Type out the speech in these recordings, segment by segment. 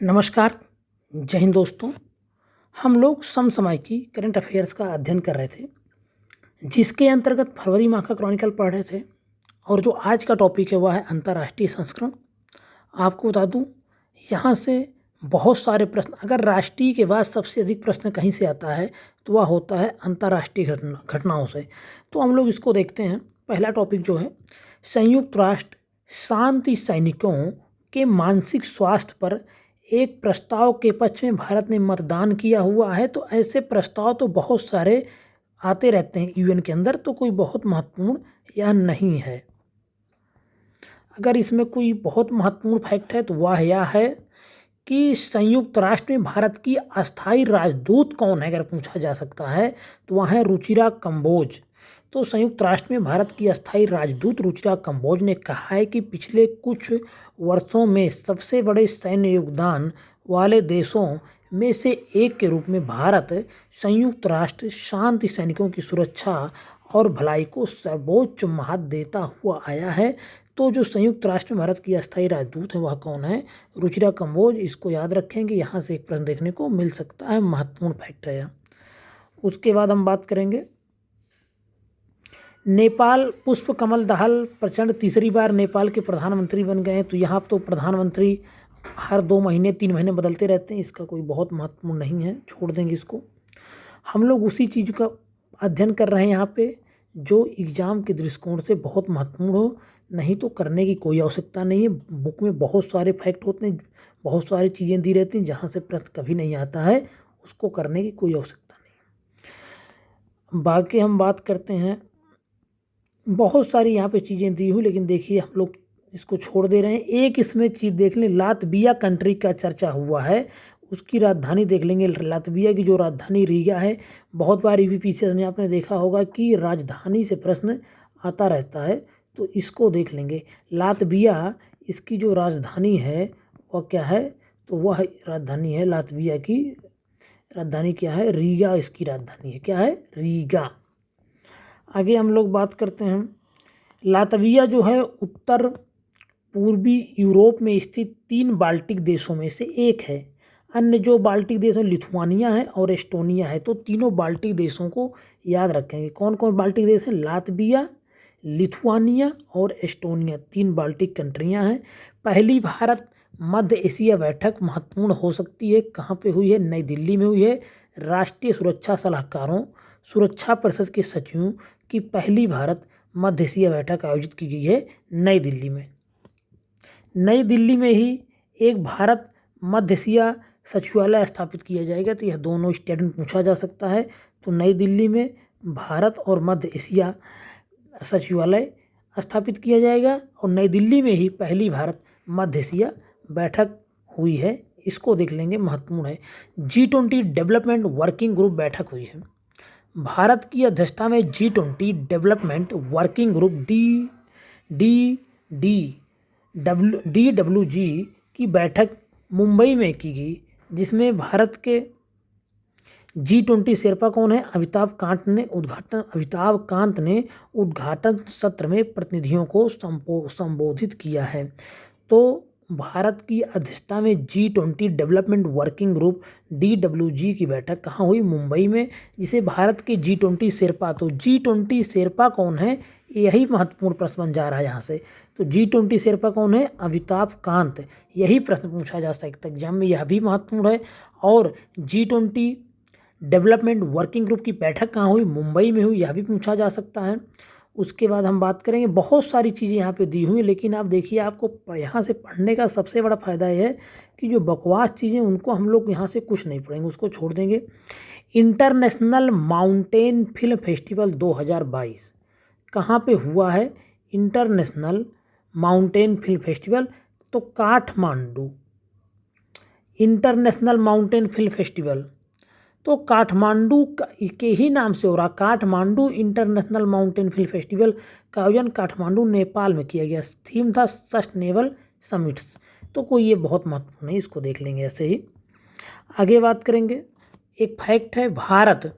नमस्कार। जय हिंद दोस्तों। हम लोग समसामयिक की करंट अफेयर्स का अध्ययन कर रहे थे, जिसके अंतर्गत फरवरी माह का क्रॉनिकल पढ़ रहे थे। और जो आज का टॉपिक है वह है अंतर्राष्ट्रीय संस्करण। आपको बता दूं, यहाँ से बहुत सारे प्रश्न, अगर राष्ट्रीय के बाद सबसे अधिक प्रश्न कहीं से आता है तो वह होता है अंतर्राष्ट्रीय घटनाओं से। तो हम लोग इसको देखते हैं। पहला टॉपिक जो है, संयुक्त राष्ट्र शांति सैनिकों के मानसिक स्वास्थ्य पर एक प्रस्ताव के पक्ष में भारत ने मतदान किया हुआ है। तो ऐसे प्रस्ताव तो बहुत सारे आते रहते हैं यूएन के अंदर, तो कोई बहुत महत्वपूर्ण यह नहीं है। अगर इसमें कोई बहुत महत्वपूर्ण फैक्ट है तो वह यह है कि संयुक्त राष्ट्र में भारत की अस्थायी राजदूत कौन है, अगर पूछा जा सकता है तो वह है रुचिरा कंबोज। तो संयुक्त राष्ट्र में भारत की अस्थायी राजदूत रुचिरा कंबोज ने कहा है कि पिछले कुछ वर्षों में सबसे बड़े सैन्य योगदान वाले देशों में से एक के रूप में भारत संयुक्त राष्ट्र शांति सैनिकों की सुरक्षा और भलाई को सर्वोच्च महत्व देता हुआ आया है। तो जो संयुक्त राष्ट्र में भारत की अस्थायी राजदूत है वह कौन है? रुचिरा कंबोज। इसको याद रखेंगे, यहाँ से एक प्रश्न देखने को मिल सकता है, महत्वपूर्ण फैक्ट है। उसके बाद हम बात करेंगे नेपाल। पुष्प कमल दाहाल प्रचंड तीसरी बार नेपाल के प्रधानमंत्री बन गए हैं। तो यहाँ तो प्रधानमंत्री हर 2 महीने 3 महीने बदलते रहते हैं, इसका कोई बहुत महत्वपूर्ण नहीं है, छोड़ देंगे इसको। हम लोग उसी चीज़ का अध्ययन कर रहे हैं यहाँ पे जो एग्ज़ाम के दृष्टिकोण से बहुत महत्वपूर्ण हो, नहीं तो करने की कोई आवश्यकता नहीं है। बुक में बहुत सारे फैक्ट होते हैं, बहुत सारी चीज़ें दी रहती हैं, जहाँ से प्रश्न कभी नहीं आता है, उसको करने की कोई आवश्यकता नहीं है। बाकी हम बात करते हैं, बहुत सारी यहाँ पे चीज़ें दी हुई, लेकिन देखिए हम लोग इसको छोड़ दे रहे हैं। एक इसमें चीज़ देख लें, लातविया कंट्री का चर्चा हुआ है, उसकी राजधानी देख लेंगे। लातविया की जो राजधानी रीगा है, बहुत बार यूपीपीसीएस में आपने देखा होगा कि राजधानी से प्रश्न आता रहता है, तो इसको देख लेंगे। लातविया, इसकी जो राजधानी है वह क्या है? तो वह राजधानी है लातविया की, राजधानी क्या है? रीगा। इसकी राजधानी है, क्या है? रीगा। आगे हम लोग बात करते हैं, लातविया जो है उत्तर पूर्वी यूरोप में स्थित 3 बाल्टिक देशों में से एक है। अन्य जो बाल्टिक देश हैं लिथुआनिया है और एस्टोनिया है। तो तीनों बाल्टिक देशों को याद रखेंगे। कौन कौन बाल्टिक देश हैं? लातविया, लिथुआनिया और एस्टोनिया, 3 बाल्टिक कंट्रियां हैं। पहली भारत मध्य एशिया बैठक महत्वपूर्ण हो सकती है, कहाँ पे हुई है? नई दिल्ली में हुई है। राष्ट्रीय सुरक्षा सलाहकारों, सुरक्षा परिषद के सचिवों की पहली भारत मध्य एशिया बैठक आयोजित की गई है नई दिल्ली में। नई दिल्ली में ही एक भारत मध्य एशिया सचिवालय स्थापित किया जाएगा। तो यह दोनों स्टेटमेंट पूछा जा सकता है। तो नई दिल्ली में भारत और मध्य एशिया सचिवालय स्थापित किया जाएगा और नई दिल्ली में ही पहली भारत मध्य एशिया बैठक हुई है, इसको देख लेंगे, महत्वपूर्ण है। G20 डेवलपमेंट वर्किंग ग्रुप बैठक हुई है। भारत की अध्यक्षता में G20 development working group DWG की बैठक मुंबई में की गई, जिसमें भारत के G20 शेरपा कौन है? अमिताभ कांत ने उद्घाटन सत्र में प्रतिनिधियों को संबोधित किया है। तो भारत की अध्यक्षता में G20 development working group DWG की बैठक कहाँ हुई? मुंबई में, जिसे भारत के G20 शेरपा, तो G20 शेरपा कौन है? यही महत्वपूर्ण प्रश्न बन जा रहा है यहाँ से। तो G20 शेरपा कौन है? अमिताभ कांत। यही प्रश्न पूछा जा सकता है एग्जाम में, यह भी महत्वपूर्ण है। और G20 डेवलपमेंट वर्किंग ग्रुप की बैठक कहाँ हुई? मुंबई में हुई, यह भी पूछा जा सकता है। उसके बाद हम बात करेंगे, बहुत सारी चीज़ें यहाँ पे दी हुई, लेकिन आप देखिए, आपको यहाँ से पढ़ने का सबसे बड़ा फ़ायदा यह है कि जो बकवास चीज़ें उनको हम लोग यहाँ से कुछ नहीं पढ़ेंगे, उसको छोड़ देंगे। इंटरनेशनल माउंटेन फिल्म फेस्टिवल 2022 कहाँ पे हुआ है? इंटरनेशनल माउंटेन फिल्म फेस्टिवल, तो Kathmandu. International mountain film festival तो काठमांडू के ही नाम से हो रहा। Kathmandu international mountain film festival का आयोजन काठमांडू नेपाल में किया गया। थीम था सस्टेनेबल समिट्स। तो कोई ये बहुत महत्वपूर्ण है, इसको देख लेंगे ऐसे ही। आगे बात करेंगे, एक फैक्ट है, भारत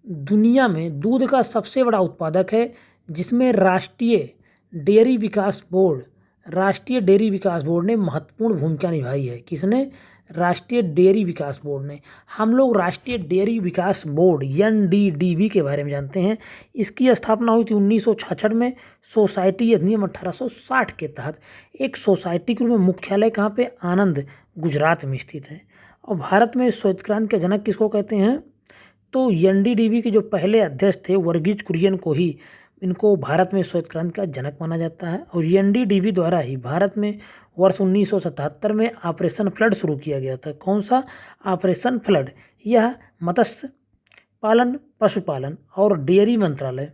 दुनिया में दूध का सबसे बड़ा उत्पादक है, जिसमें राष्ट्रीय डेयरी विकास बोर्ड राष्ट्रीय डेयरी विकास बोर्ड ने महत्वपूर्ण भूमिका निभाई है। किसने? राष्ट्रीय डेयरी विकास बोर्ड ने। हम लोग राष्ट्रीय डेयरी विकास बोर्ड NDDB के बारे में जानते हैं। इसकी स्थापना हुई थी 1966 में सोसाइटी अधिनियम 1860 के तहत। एक सोसाइटी के रूप में मुख्यालय कहाँ पे? आनंद, गुजरात में स्थित है। और भारत में श्वेत क्रांति का जनक किसको कहते हैं? तो NDDB के जो पहले अध्यक्ष थे वर्गीज कुरियन को ही इनको भारत में श्वेत क्रांति का जनक माना जाता है। और NDDB द्वारा ही भारत में वर्ष 1977 में ऑपरेशन फ्लड शुरू किया गया था। कौन सा? Operation flood. यह मत्स्य पालन, पशुपालन और डेयरी मंत्रालय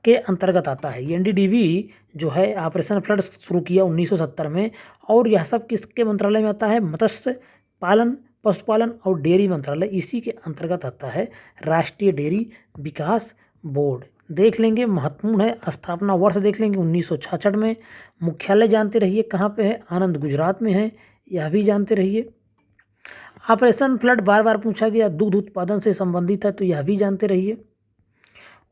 के अंतर्गत आता है। NDDB जो है ऑपरेशन फ्लड शुरू किया 1970 में, और यह सब किसके मंत्रालय में आता है? मत्स्य पालन, पशुपालन और डेयरी मंत्रालय, इसी के अंतर्गत आता है राष्ट्रीय डेयरी विकास बोर्ड। देख लेंगे, महत्वपूर्ण है। स्थापना वर्ष देख लेंगे 1966 में। मुख्यालय जानते रहिए कहाँ पे है? आनंद, गुजरात में है, यह भी जानते रहिए। ऑपरेशन फ्लड बार बार पूछा गया, दुग्ध उत्पादन से संबंधित है, तो यह भी जानते रहिए।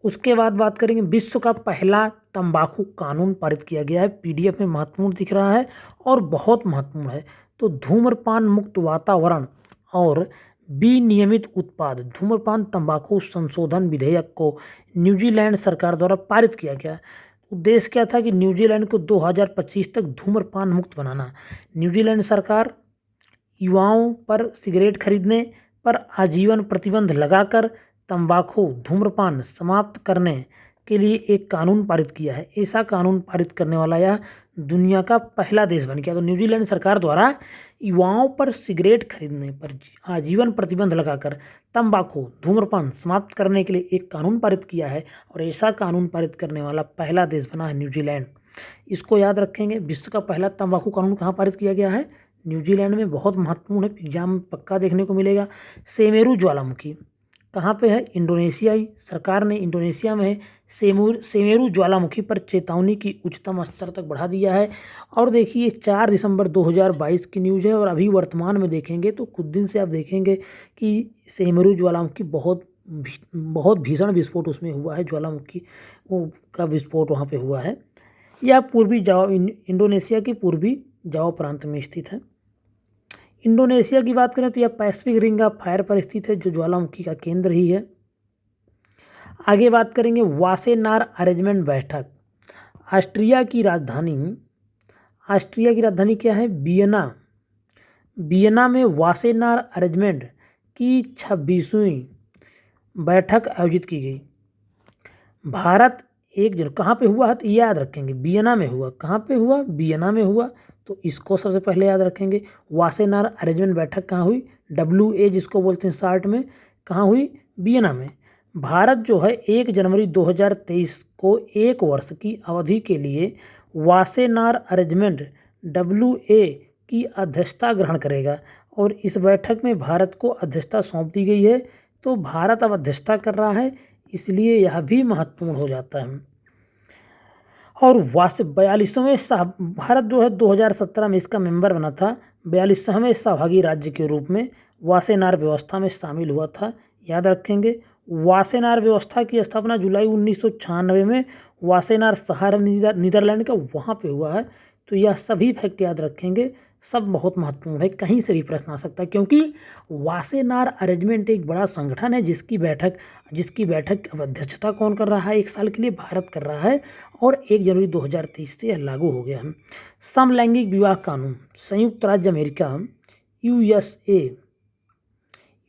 उसके बाद बात करेंगे, विश्व का पहला तंबाकू कानून पारित किया गया है। PDF में महत्वपूर्ण दिख रहा है और बहुत महत्वपूर्ण है। तो धूम्रपान मुक्त वातावरण और विनियमित उत्पाद धूम्रपान तंबाकू संशोधन विधेयक को न्यूजीलैंड सरकार द्वारा पारित किया गया। उद्देश्य क्या था? कि न्यूजीलैंड को 2025 तक धूम्रपान मुक्त बनाना। न्यूजीलैंड सरकार युवाओं पर सिगरेट खरीदने पर आजीवन प्रतिबंध लगाकर तंबाकू धूम्रपान समाप्त करने के लिए एक कानून पारित किया है। ऐसा कानून पारित करने वाला यह दुनिया का पहला देश बन गया। तो न्यूजीलैंड सरकार द्वारा युवाओं पर सिगरेट खरीदने पर आजीवन प्रतिबंध लगाकर तंबाकू धूम्रपान समाप्त करने के लिए एक कानून पारित किया है, और ऐसा कानून पारित करने वाला पहला देश बना है न्यूजीलैंड। इसको याद रखेंगे। विश्व का पहला तंबाकू कानून कहाँ पारित किया गया है? न्यूजीलैंड में। बहुत महत्वपूर्ण है, एग्जाम में पक्का देखने को मिलेगा। सेमेरू ज्वालामुखी कहाँ पे है? इंडोनेशियाई सरकार ने इंडोनेशिया में सेमेरू ज्वालामुखी पर चेतावनी की उच्चतम स्तर तक बढ़ा दिया है। और देखिए 4 दिसंबर 2022 की न्यूज़ है, और अभी वर्तमान में देखेंगे तो कुछ दिन से आप देखेंगे कि सेमेरू ज्वालामुखी बहुत भीषण विस्फोट उसमें हुआ है। ज्वालामुखी का विस्फोट वहाँ पे हुआ है। यह पूर्वी जावा इंडोनेशिया के पूर्वी जावा प्रांत में स्थित है। इंडोनेशिया की बात करें तो यह पैसिफिक रिंग ऑफ फायर पर स्थित है, जो ज्वालामुखी का केंद्र ही है। आगे बात करेंगे वासेनार अरेंजमेंट बैठक। ऑस्ट्रिया की राजधानी क्या है? वियना में वासेनार अरेंजमेंट की 26वीं बैठक आयोजित की गई। भारत कहाँ पे हुआ है? तो याद रखेंगे, वियना में हुआ। कहाँ पे हुआ? वियना में हुआ। तो इसको सबसे पहले याद रखेंगे। वासेनार अरेंजमेंट बैठक कहाँ हुई? WA जिसको बोलते हैं शार्ट में, कहाँ हुई? वियना में। भारत जो है 1 जनवरी 2023 को 1 वर्ष की अवधि के लिए वासेनार अरेंजमेंट WA की अध्यक्षता ग्रहण करेगा, और इस बैठक में भारत को अध्यक्षता सौंप दी गई है। तो भारत अब अध्यक्षता कर रहा है, इसलिए यह भी महत्वपूर्ण हो जाता है। और 42वें भारत जो है 2017 में इसका मेंबर बना था। 42वें सहभागी राज्य के रूप में वासेनार व्यवस्था में शामिल हुआ था। याद रखेंगे, वासेनार व्यवस्था की स्थापना जुलाई 1996 में वासेनार शहर नीदरलैंड का वहाँ पे हुआ है। तो यह सभी फैक्ट याद रखेंगे, सब बहुत महत्वपूर्ण है। कहीं से भी प्रश्न आ सकता है, क्योंकि वासेनार अरेंजमेंट एक बड़ा संगठन है जिसकी बैठक अध्यक्षता कौन कर रहा है? 1 साल के लिए भारत कर रहा है, और 1 जनवरी 2023 से यह लागू हो गया है। समलैंगिक विवाह कानून। संयुक्त राज्य अमेरिका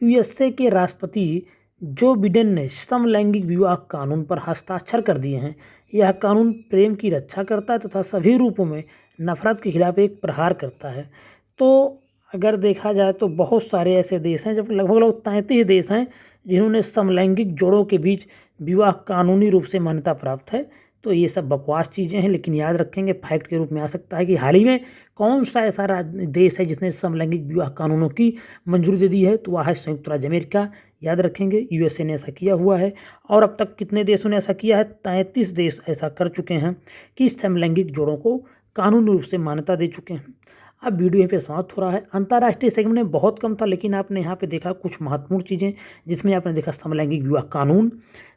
USA के राष्ट्रपति जो बिडेन ने समलैंगिक विवाह कानून पर हस्ताक्षर कर दिए हैं। यह कानून प्रेम की रक्षा करता है तथा सभी रूपों में नफरत के खिलाफ एक प्रहार करता है। तो अगर देखा जाए तो बहुत सारे ऐसे देश हैं, जब लगभग 33 देश हैं जिन्होंने समलैंगिक जोड़ों के बीच विवाह कानूनी रूप से मान्यता प्राप्त है। तो ये सब बकवास चीज़ें हैं, लेकिन याद रखेंगे फैक्ट के रूप में आ सकता है कि हाल ही में कौन सा ऐसा देश है जिसने समलैंगिक विवाह कानूनों की मंजूरी दे दी है? तो वह है संयुक्त राज्य अमेरिका। याद रखेंगे USA ने ऐसा किया हुआ है, और अब तक कितने देशों ने ऐसा किया है? 33 देश ऐसा कर चुके हैं कि समलैंगिक जोड़ों को कानूनी रूप से मान्यता दे चुके हैं। अब वीडियो यहीं पे समाप्त हो रहा है। अंतर्राष्ट्रीय सेगमेंट में बहुत कम था, लेकिन आपने यहाँ पे देखा कुछ महत्वपूर्ण चीज़ें, जिसमें आपने देखा समलैंगिक विवाह कानून,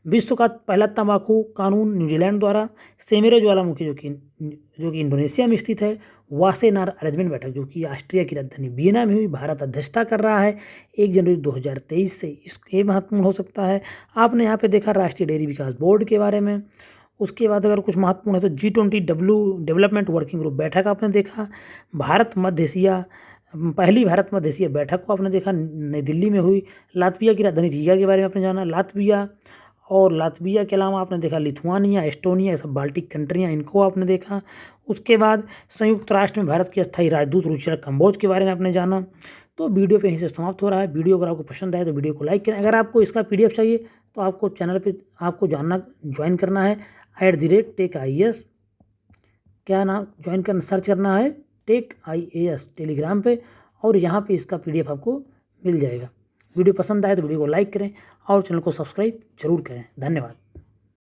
विश्व का पहला तंबाकू कानून न्यूजीलैंड द्वारा, सेमेरे ज्वालामुखी जो कि इंडोनेशिया में स्थित है, वासेनार अरेंजमेंट बैठक जो कि ऑस्ट्रिया की राजधानी वियना में हुई, भारत अध्यक्षता कर रहा है 1 जनवरी 2023 से, ये महत्वपूर्ण हो सकता है। आपने यहाँ पे देखा राष्ट्रीय डेयरी विकास बोर्ड के बारे में। उसके बाद अगर कुछ महत्वपूर्ण है तो G20 डेवलपमेंट वर्किंग ग्रुप बैठक आपने देखा, पहली भारत मध्य एशिया बैठक को आपने देखा, नई दिल्ली में हुई, लातविया की राजधानी रीगा के बारे में आपने जाना, लातविया के अलावा आपने देखा लिथुआनिया, एस्टोनिया, ये सब बाल्टिक कंट्रियाँ, इनको आपने देखा। उसके बाद संयुक्त राष्ट्र में भारत के अस्थायी राजदूत रुचिरा कंबोज के बारे में आपने जाना। तो वीडियो पे यहीं से समाप्त हो रहा है। वीडियो अगर आपको पसंद आए तो वीडियो को लाइक करें। अगर आपको इसका PDF चाहिए तो आपको चैनल पे आपको ज्वाइन करना है @TechIAS, क्या नाम ज्वाइन करना, सर्च करना है TechIAS टेलीग्राम पे, और यहाँ पे इसका PDF आपको मिल जाएगा। वीडियो पसंद आए तो वीडियो को लाइक करें और चैनल को सब्सक्राइब जरूर करें। धन्यवाद।